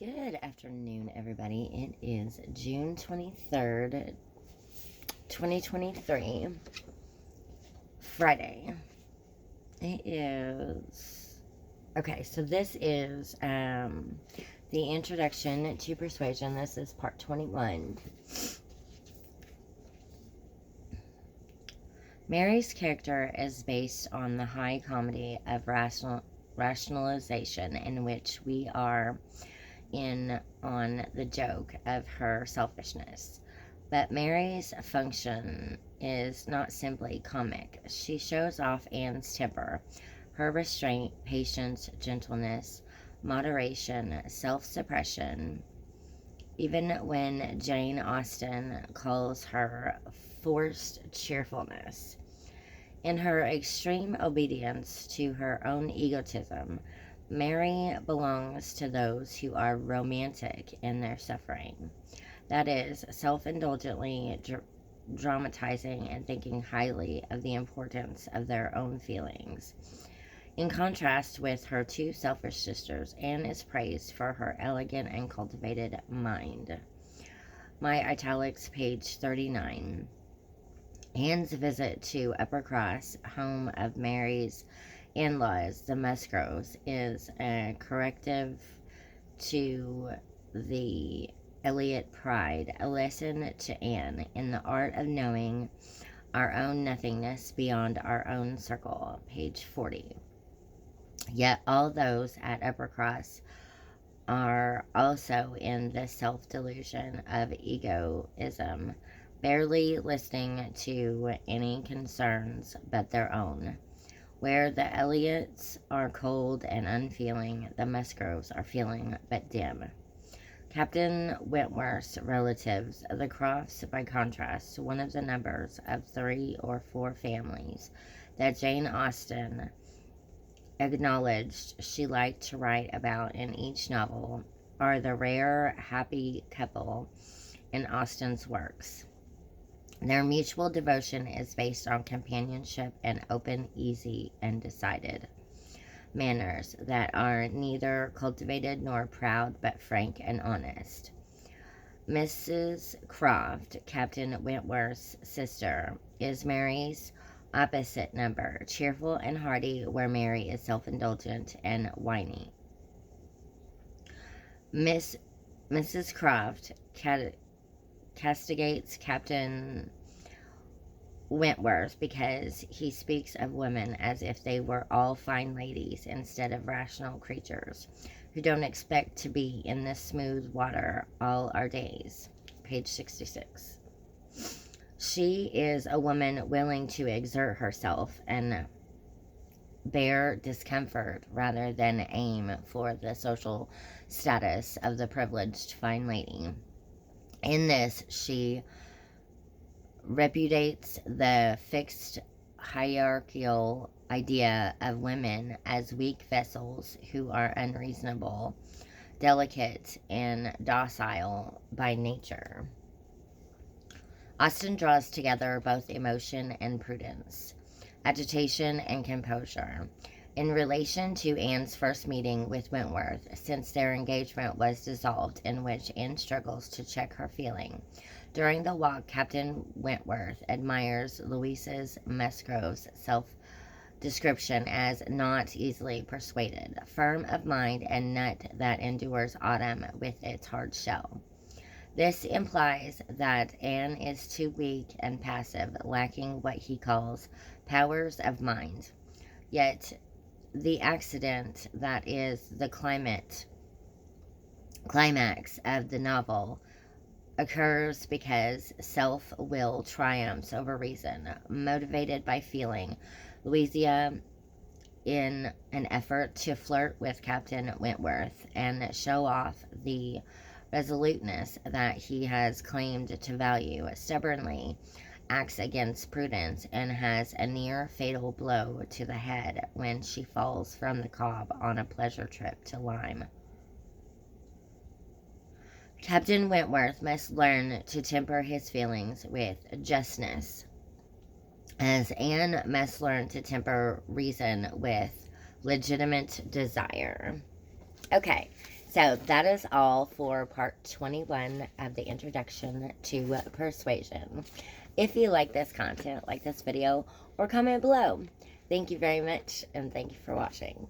Good afternoon, everybody. It is June 23rd, 2023, Friday. It is... Okay, so this is the introduction to Persausion. This is part 21. Mary's character is based on the high comedy of rationalization in which we are in on the joke of her selfishness. But Mary's function is not simply comic. She shows off Anne's temper, her restraint, patience, gentleness, moderation, self-suppression, even when Jane Austen calls her forced cheerfulness. In her extreme obedience to her own egotism, Mary belongs to those who are romantic in their suffering. That is, self-indulgently dramatizing and thinking highly of the importance of their own feelings. In contrast with her two selfish sisters, Anne is praised for her elegant and cultivated mind. My italics, page 39. Anne's visit to Uppercross, home of Mary's in-laws, the Musgroves, is a corrective to the Elliot pride, a lesson to Anne in the art of knowing our own nothingness beyond our own circle, page 40. Yet all those at Uppercross are also in the self-delusion of egoism, barely listening to any concerns but their own. Where the Elliots are cold and unfeeling, the Musgroves are feeling but dim. Captain Wentworth's relatives, the Crofts, by contrast, one of the numbers of 3 or 4 families that Jane Austen acknowledged she liked to write about in each novel, are the rare, happy couple in Austen's works. Their mutual devotion is based on companionship and open, easy, and decided manners that are neither cultivated nor proud, but frank and honest. Mrs. Croft, Captain Wentworth's sister, is Mary's opposite number, cheerful and hearty where Mary is self-indulgent and whiny. Mrs. Croft castigates Captain Wentworth because he speaks of women as if they were all fine ladies instead of rational creatures who don't expect to be in the smooth water all our days. Page 66. She is a woman willing to exert herself and bear discomfort rather than aim for the social status of the privileged fine lady. In this, she repudiates the fixed hierarchical idea of women as weak vessels who are unreasonable, delicate, and docile by nature. Austen draws together both emotion and prudence, agitation and composure, in relation to Anne's first meeting with Wentworth, since their engagement was dissolved, in which Anne struggles to check her feeling. During the walk, Captain Wentworth admires Louisa's Musgrove's self-description as not easily persuaded, firm of mind, and nut that endures autumn with its hard shell. This implies that Anne is too weak and passive, lacking what he calls powers of mind. Yet the accident that is the climax of the novel occurs because self-will triumphs over reason. Motivated by feeling, Louisa, in an effort to flirt with Captain Wentworth and show off the resoluteness that he has claimed to value, stubbornly acts against prudence and has a near fatal blow to the head when she falls from the cob on a pleasure trip to Lyme. Captain Wentworth must learn to temper his feelings with justness, as Anne must learn to temper reason with legitimate desire. Okay, So that is all for part 21 of the introduction to Persausion. If you like this content, like this video, or comment below. Thank you very much, and thank you for watching.